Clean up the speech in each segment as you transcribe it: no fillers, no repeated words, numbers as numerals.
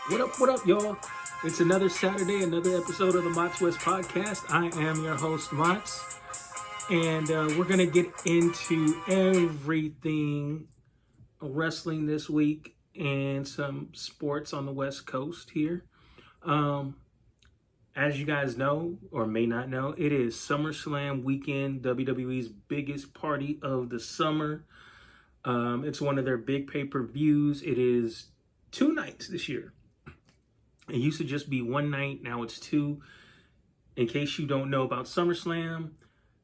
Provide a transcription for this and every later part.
What up, y'all? It's another Saturday, another episode of the W.E.S.T podcast. I am your host, Mots, and we're going to get into everything wrestling this week and some sports on the West Coast here. As you guys know, or may not know, it is SummerSlam weekend, WWE's biggest party of the summer. It's one of their big pay-per-views. It is 2 nights this year. It used to just be 1 night. Now it's 2. In case you don't know about SummerSlam,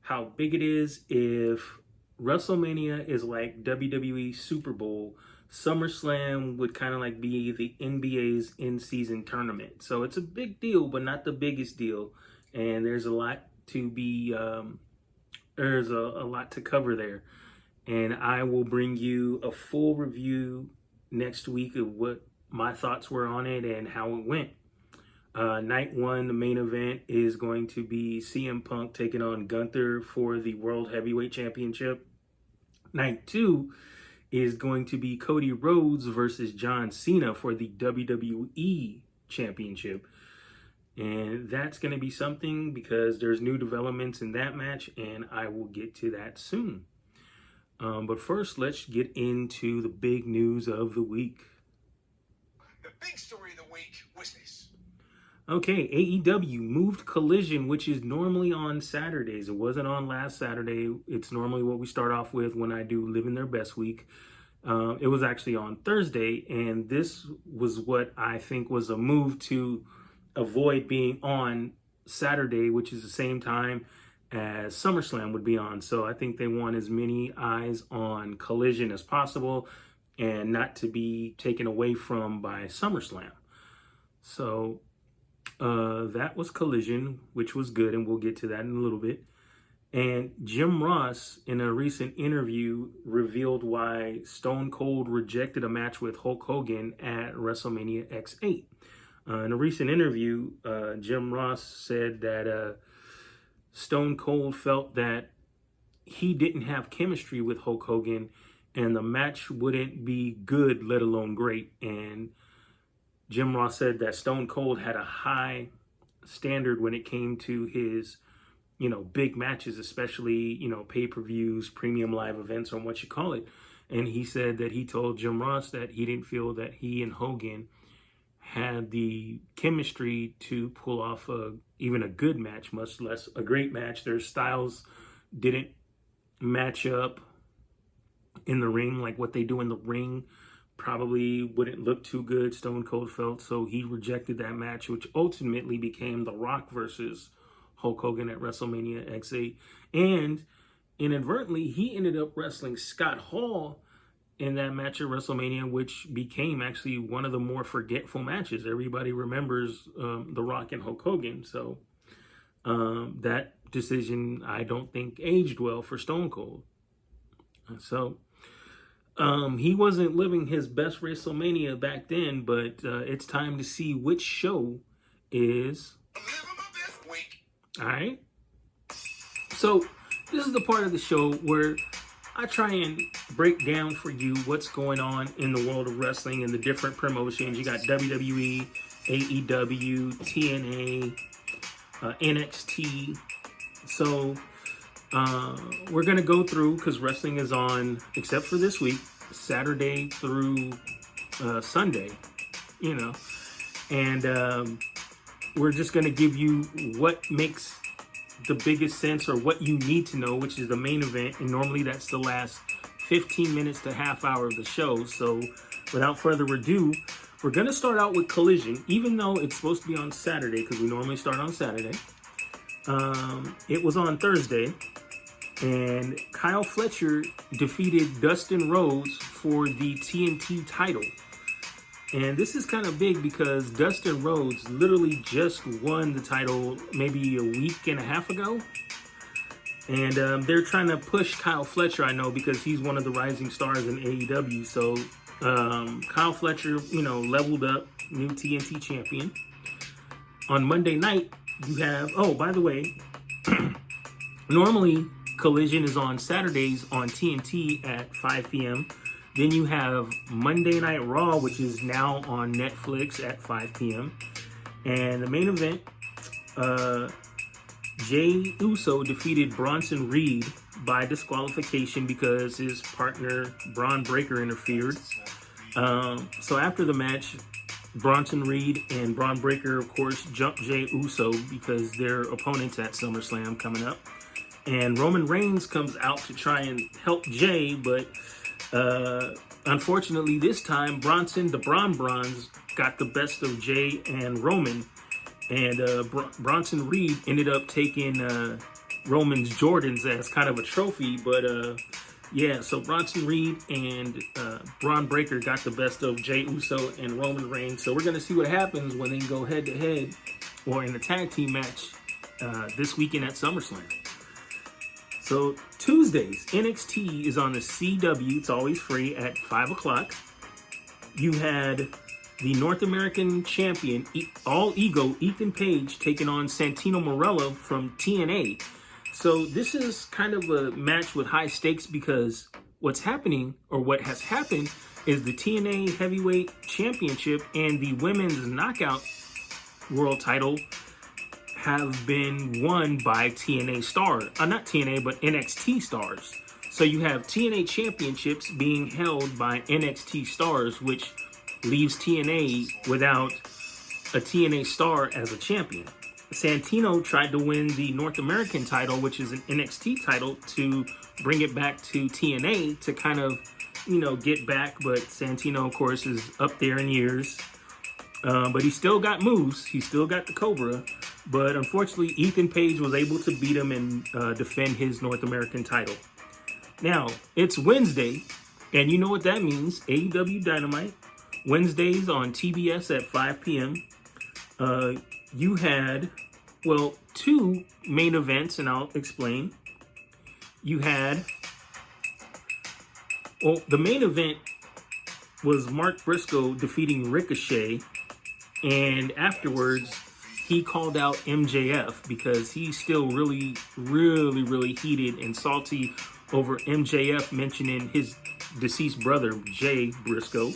how big it is, if WrestleMania is like WWE Super Bowl, SummerSlam would kind of like be the NBA's in-season tournament. So it's a big deal, but not the biggest deal. And there's a lot to be, there's a lot to cover there. And I will bring you a full review next week of what my thoughts were on it and how it went. Night 1, the main event, is going to be CM Punk taking on Gunther for the World Heavyweight Championship. Night 2 is going to be Cody Rhodes versus John Cena for the WWE Championship. And that's going to be something because there's new developments in that match, and I will get to that soon. But first, let's get into the big news of the week. The big story of the week was this. Okay, AEW moved Collision, which is normally on Saturdays. It wasn't on last Saturday. It's normally what we start off with when I do Living Their Best Week. It was actually on Thursday, and this was what I think was a move to avoid being on Saturday, which is the same time as SummerSlam would be on. So I think they want as many eyes on Collision as possible and not to be taken away from by SummerSlam. So that was Collision, which was good, and we'll get to that in a little bit. And Jim Ross, in a recent interview, revealed why Stone Cold rejected a match with Hulk Hogan at WrestleMania X8. In a recent interview, Jim Ross said that Stone Cold felt that he didn't have chemistry with Hulk Hogan and the match wouldn't be good, let alone great. And Jim Ross said that Stone Cold had a high standard when it came to his, big matches, especially, pay-per-views, premium live events, or what you call it. And he said that he told Jim Ross that he didn't feel that he and Hogan had the chemistry to pull off even a good match, much less a great match. Their styles didn't match up in the ring. Like what they do in the ring probably wouldn't look too good, Stone Cold felt. So he rejected that match, which ultimately became The Rock versus Hulk Hogan at WrestleMania X8. And inadvertently, he ended up wrestling Scott Hall in that match at WrestleMania, which became actually one of the more forgetful matches. Everybody remembers The Rock and Hulk Hogan. So that decision, I don't think, aged well for Stone Cold. So he wasn't living his best WrestleMania back then, but it's time to see which show is. All right. So this is the part of the show where I try and break down for you what's going on in the world of wrestling and the different promotions. You got WWE, AEW, TNA, NXT. So we're going to go through, because wrestling is on, except for this week, Saturday through Sunday, and we're just going to give you what makes the biggest sense, or what you need to know, which is the main event. And normally that's the last 15 minutes to half hour of the show. So without further ado, we're going to start out with Collision, even though it's supposed to be on Saturday, because we normally start on Saturday. It was on Thursday, and Kyle Fletcher defeated Dustin Rhodes for the TNT title. And this is kind of big because Dustin Rhodes literally just won the title maybe a week and a half ago. And they're trying to push Kyle Fletcher, I know, because he's one of the rising stars in AEW. So Kyle Fletcher, leveled up, new TNT champion. On Monday night, you have, oh, by the way, normally Collision is on Saturdays on TNT at 5 p.m. Then you have Monday Night Raw, which is now on Netflix at 5 p.m. And the main event, Jey Uso defeated Bronson Reed by disqualification because his partner Braun Breaker interfered. So after the match, Bronson Reed and Braun Breaker, of course, jumped Jey Uso because they're opponents at SummerSlam coming up. And Roman Reigns comes out to try and help Jey, but unfortunately this time Bronson, the Bronze, got the best of Jey and Roman. And Bronson Reed ended up taking Roman's Jordans as kind of a trophy. But yeah, so Bronson Reed and Braun Breaker got the best of Jey Uso and Roman Reigns. So we're going to see what happens when they go head-to-head or in a tag team match this weekend at SummerSlam. So Tuesdays, NXT is on the CW. It's always free at 5 o'clock. You had the North American champion, All Ego, Ethan Page, taking on Santino Marella from TNA. So this is kind of a match with high stakes because what's happening, or what has happened, is the TNA Heavyweight Championship and the Women's Knockout World Title have been won by TNA stars. Not TNA, but NXT stars. So you have TNA championships being held by NXT stars, which leaves TNA without a TNA star as a champion. Santino tried to win the North American title, which is an NXT title, to bring it back to TNA to kind of, get back. But Santino, of course, is up there in years. But he still got moves. He still got the Cobra. But unfortunately, Ethan Page was able to beat him and defend his North American title. Now, it's Wednesday, and you know what that means. AEW Dynamite. Wednesdays on TBS at 5 p.m. You had, two main events, and I'll explain. You had, the main event was Mark Briscoe defeating Ricochet, and afterwards, he called out MJF because he's still really, really, really heated and salty over MJF mentioning his deceased brother, Jay Briscoe.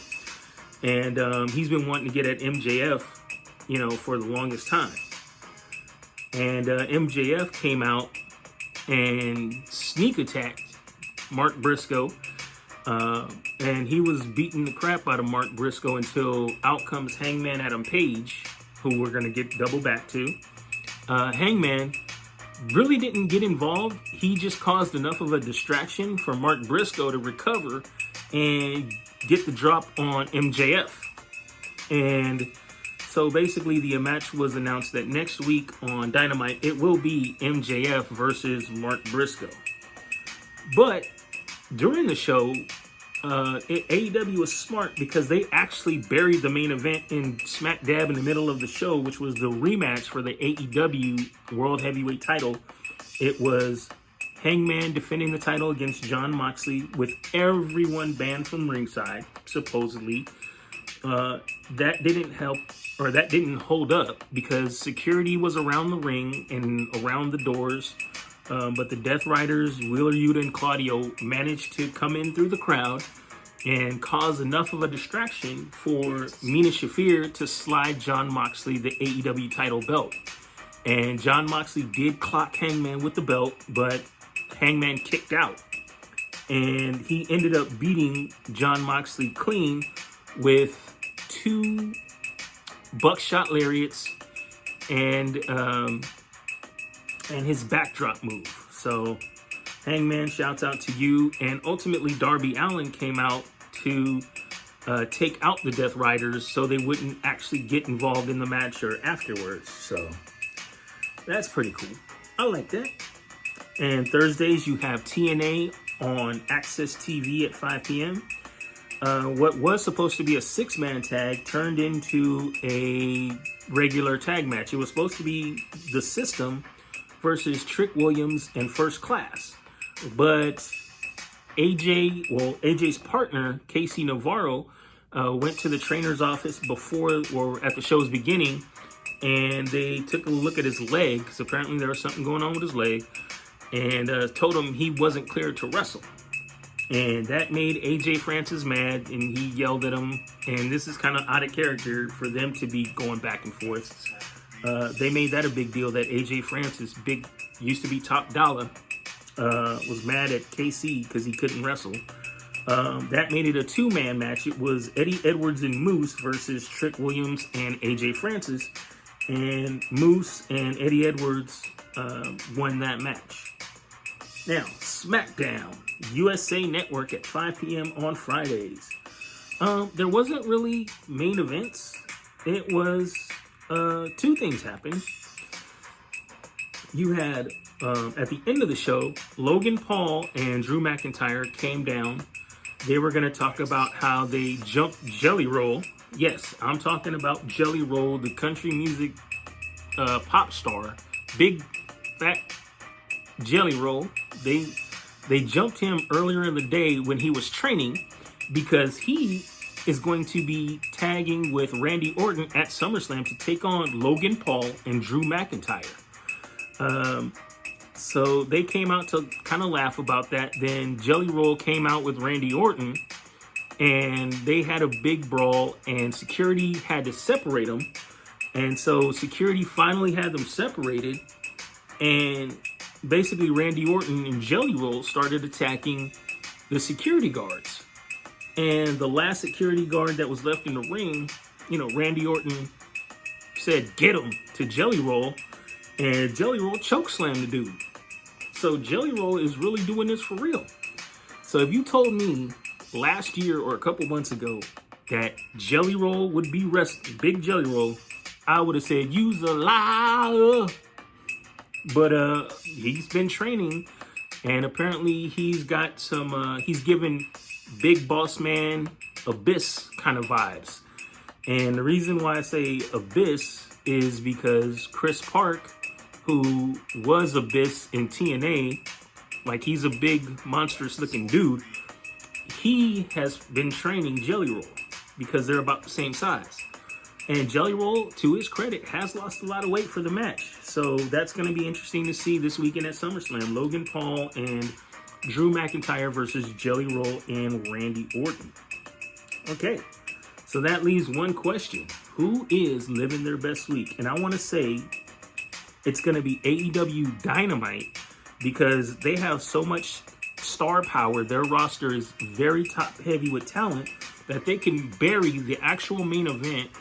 And he's been wanting to get at MJF, for the longest time. And MJF came out and sneak attacked Mark Briscoe. And he was beating the crap out of Mark Briscoe until out comes Hangman Adam Page, who we're going to get double back to. Hangman really didn't get involved. He just caused enough of a distraction for Mark Briscoe to recover and get the drop on MJF. And so basically the match was announced that next week on Dynamite, it will be MJF versus Mark Briscoe. But during the show, AEW was smart because they actually buried the main event in smack dab in the middle of the show, which was the rematch for the AEW World Heavyweight title. It was Hangman defending the title against Jon Moxley with everyone banned from ringside, supposedly. That didn't help, or that didn't hold up because security was around the ring and around the doors. But the Death Riders, Wheeler Yuta and Claudio, managed to come in through the crowd and cause enough of a distraction for Mina Shafir to slide Jon Moxley the AEW title belt. And Jon Moxley did clock Hangman with the belt, but Hangman kicked out. And he ended up beating Jon Moxley clean with 2 buckshot lariats and his backdrop move. So Hangman, shouts out to you. And ultimately Darby Allin came out to take out the Death Riders so they wouldn't actually get involved in the match or afterwards. So that's pretty cool. I like that. And Thursdays you have TNA on Access TV at 5 p.m. What was supposed to be a 6-man tag turned into a regular tag match. It was supposed to be The System versus Trick Williams and First Class. But AJ's partner, Casey Navarro, went to the trainer's office before or at the show's beginning, and they took a look at his leg, because apparently there was something going on with his leg, and told him he wasn't cleared to wrestle. And that made AJ Francis mad, and he yelled at him. And this is kind of out of character for them to be going back and forth. They made that a big deal that AJ Francis, used to be top dollar, was mad at KC because he couldn't wrestle. That made it a two-man match. It was Eddie Edwards and Moose versus Trick Williams and AJ Francis. And Moose and Eddie Edwards won that match. Now, SmackDown, USA Network at 5 p.m. on Fridays. There wasn't really main events. It was two things happened. You had, at the end of the show, Logan Paul and Drew McIntyre came down. They were going to talk about how they jumped Jelly Roll. Yes, I'm talking about Jelly Roll, the country music pop star. Big, fat Jelly Roll. They jumped him earlier in the day when he was training because he is going to be tagging with Randy Orton at SummerSlam to take on Logan Paul and Drew McIntyre. So they came out to kind of laugh about that. Then Jelly Roll came out with Randy Orton, and they had a big brawl, and security had to separate them. And so security finally had them separated, and basically Randy Orton and Jelly Roll started attacking the security guards. And the last security guard that was left in the ring, Randy Orton said, "Get him," to Jelly Roll, and Jelly Roll chokeslammed the dude. So Jelly Roll is really doing this for real. So if you told me last year or a couple months ago that Jelly Roll would be wrestling, Big Jelly Roll, I would have said, "You's a liar." But he's been training, and apparently he's got some, he's given Big Boss Man Abyss kind of vibes. And the reason why I say Abyss is because Chris Park, who was Abyss in TNA, like he's a big monstrous looking dude, he has been training Jelly Roll because they're about the same size. And Jelly Roll, to his credit, has lost a lot of weight for the match. So that's going to be interesting to see this weekend at SummerSlam. Logan Paul and Drew McIntyre versus Jelly Roll and Randy Orton. Okay, so that leaves one question. Who is living their best week? And I want to say it's going to be AEW Dynamite because they have so much star power. Their roster is very top heavy with talent that they can bury the actual main event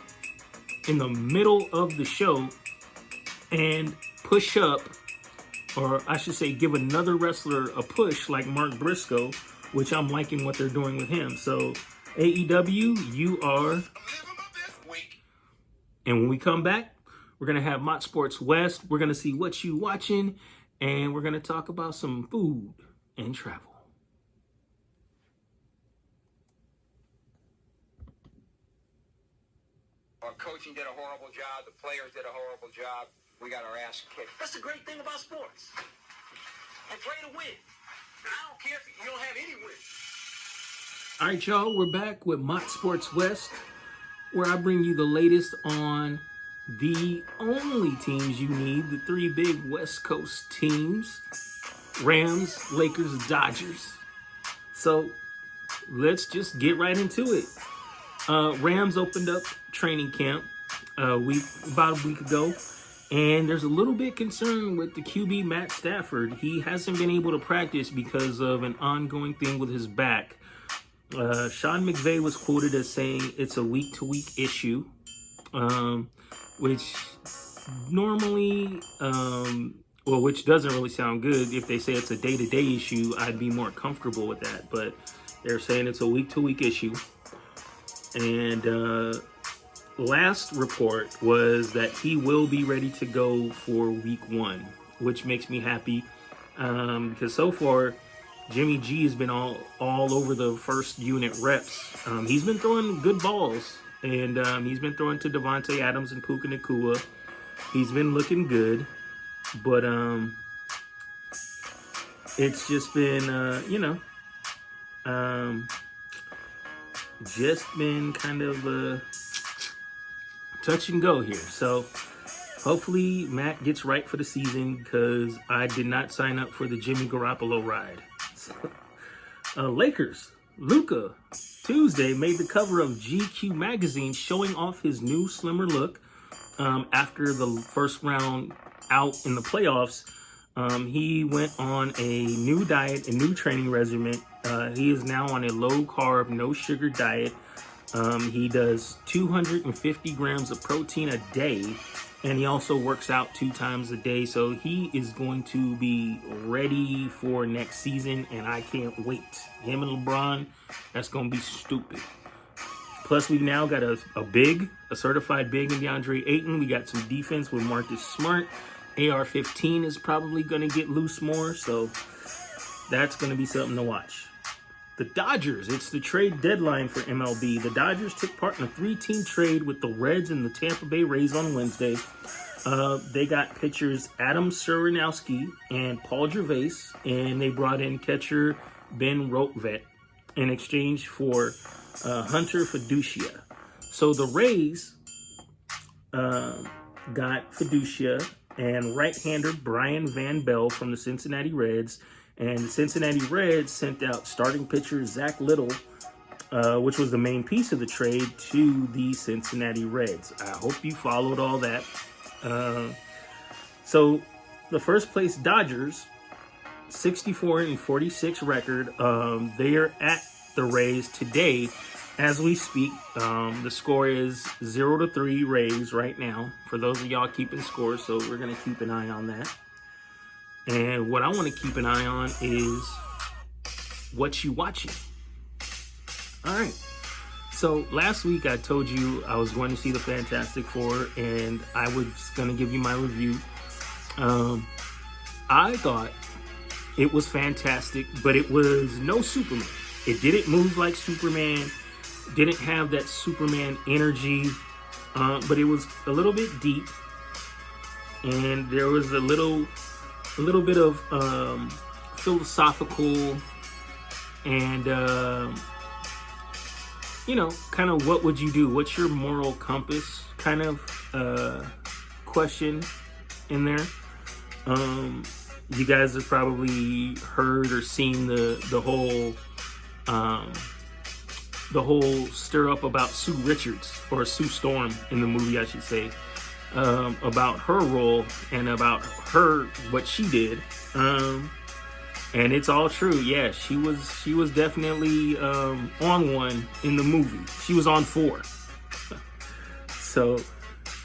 in the middle of the show and push up, or I should say give another wrestler a push like Mark Briscoe, which I'm liking what they're doing with him. So AEW, you are. And when we come back, we're going to have Mott Sports West. We're going to see what you watching, and we're going to talk about some food and travel. Our coaching did a horrible job. The players did a horrible job. We got our ass kicked. That's the great thing about sports. I play to win. And I don't care if you don't have any wins. All right, y'all. We're back with Mott Sports West, where I bring you the latest on the only teams you need, the three big West Coast teams, Rams, Lakers, Dodgers. So let's just get right into it. Rams opened up training camp about a week ago, and there's a little bit concern with the QB Matt Stafford. He hasn't been able to practice because of an ongoing thing with his back. Sean McVay was quoted as saying it's a week-to-week issue, which normally, which doesn't really sound good. If they say it's a day-to-day issue, I'd be more comfortable with that. But they're saying it's a week-to-week issue. And last report was that he will be ready to go for week 1, which makes me happy because so far Jimmy G has been all over the first unit reps. He's been throwing good balls, and he's been throwing to Devontae Adams and Puka Nacua. He's been looking good, but it's just been, just been kind of touch and go here. So hopefully Matt gets right for the season because I did not sign up for the Jimmy Garoppolo ride. So, Lakers. Luka Tuesday made the cover of GQ magazine, showing off his new slimmer look after the first round out in the playoffs. He went on a new diet, a new training regimen. He is now on a low carb, no sugar diet. He does 250 grams of protein a day, and he also works out 2 times a day. So he is going to be ready for next season, and I can't wait. Him and LeBron, that's going to be stupid. Plus, we've now got a certified big in DeAndre Ayton. We got some defense with Marcus Smart. AR-15 is probably going to get loose more, so that's going to be something to watch. The Dodgers, it's the trade deadline for MLB. The Dodgers took part in a 3-team trade with the Reds and the Tampa Bay Rays on Wednesday. They got pitchers Adam Serenowski and Paul Gervais, and they brought in catcher Ben Rotvet in exchange for Hunter Fiducia. So the Rays got Fiducia and right-hander Brian Van Bell from the Cincinnati Reds. And the Cincinnati Reds sent out starting pitcher Zach Little, which was the main piece of the trade, to the Cincinnati Reds. I hope you followed all that. So the first place Dodgers, 64-46 record. They are at the Rays today as we speak. The score is 0-3 Rays right now, for those of y'all keeping score, so we're going to keep an eye on that. And what I want to keep an eye on is what you watching. All right. So last week I told you I was going to see the Fantastic Four, and I was going to give you my review. I thought it was fantastic, but it was no Superman. It didn't move like Superman, didn't have that Superman energy, but it was a little bit deep, and there was a little bit of philosophical and kind of what would you do, what's your moral compass kind of question in there. You guys have probably heard or seen the whole stir up about Sue Richards, or Sue Storm in the movie, I should say, about her role and about what she did. And it's all true. Yeah, she was definitely on one in the movie. She was on 4. So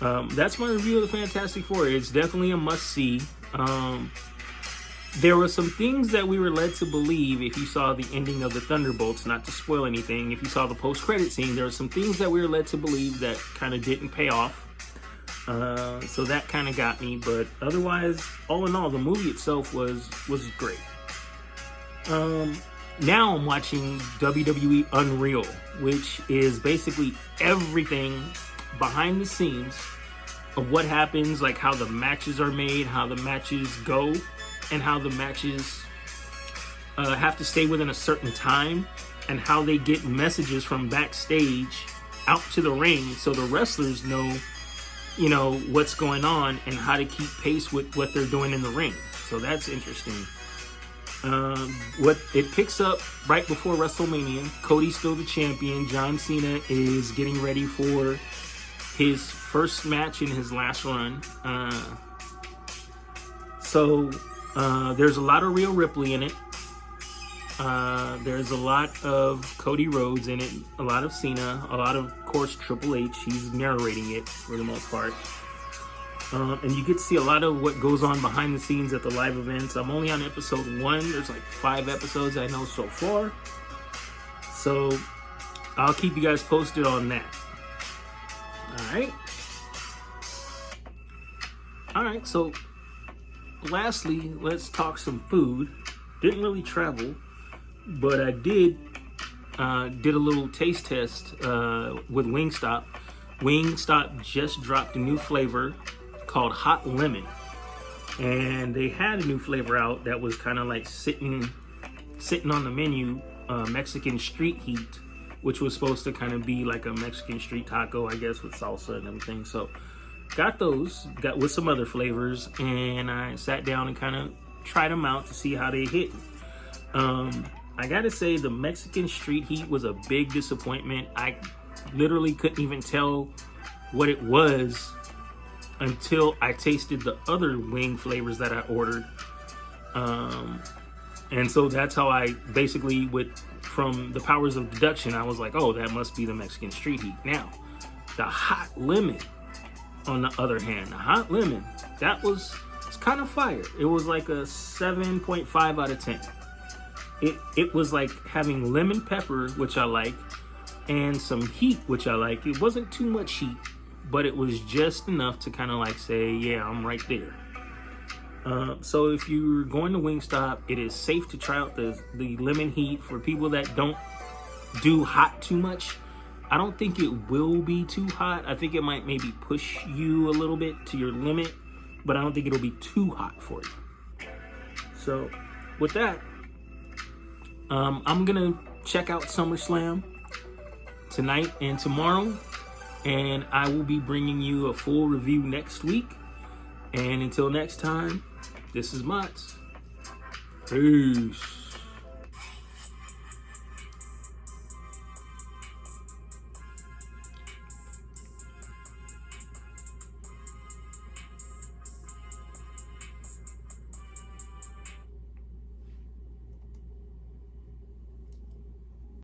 that's my review of the Fantastic Four. It's definitely a must-see. There were some things that we were led to believe if you saw the ending of the Thunderbolts, not to spoil anything. If you saw the post-credit scene, there were some things that we were led to believe that kind of didn't pay off. So that kind of got me, but otherwise, all in all, the movie itself was great. Now I'm watching WWE Unreal, which is basically everything behind the scenes of what happens, like how the matches are made, how the matches go, and how the matches have to stay within a certain time, and how they get messages from backstage out to the ring so the wrestlers know what's going on and how to keep pace with what they're doing in the ring. So that's interesting. What it picks up right before WrestleMania. Cody's still the champion. John Cena is getting ready for his first match in his last run. So there's a lot of Rhea Ripley in it. There's a lot of Cody Rhodes in it, a lot of Cena, a lot of course, Triple H. He's narrating it for the most part. And you get to see a lot of what goes on behind the scenes at the live events. I'm only on episode 1. There's like 5 episodes I know so far. So I'll keep you guys posted on that. All right, so lastly, let's talk some food. Didn't really travel, but I did a little taste test with Wingstop. Wingstop just dropped a new flavor called Hot Lemon, and they had a new flavor out that was kind of like sitting on the menu, Mexican street heat, which was supposed to kind of be like a Mexican street taco, I guess, with salsa and everything. So got with some other flavors, and I sat down and kind of tried them out to see how they hit. I gotta say the Mexican street heat was a big disappointment. I literally couldn't even tell what it was until I tasted the other wing flavors that I ordered. And so that's how I basically, from the powers of deduction, I was like, oh, that must be the Mexican street heat. Now, the hot lemon, on the other hand, the hot lemon, it's kind of fire. It was like a 7.5 out of 10. It was like having lemon pepper, which I like, and some heat, which I like. It wasn't too much heat, but it was just enough to kind of like say, yeah, I'm right there. So if you're going to Wingstop, it is safe to try out the lemon heat. For people that don't do hot too much, I don't think it will be too hot. I think it might maybe push you a little bit to your limit, but I don't think it'll be too hot for you. So with that, I'm gonna check out SummerSlam tonight and tomorrow, and I will be bringing you a full review next week. And until next time, this is Mats. Peace.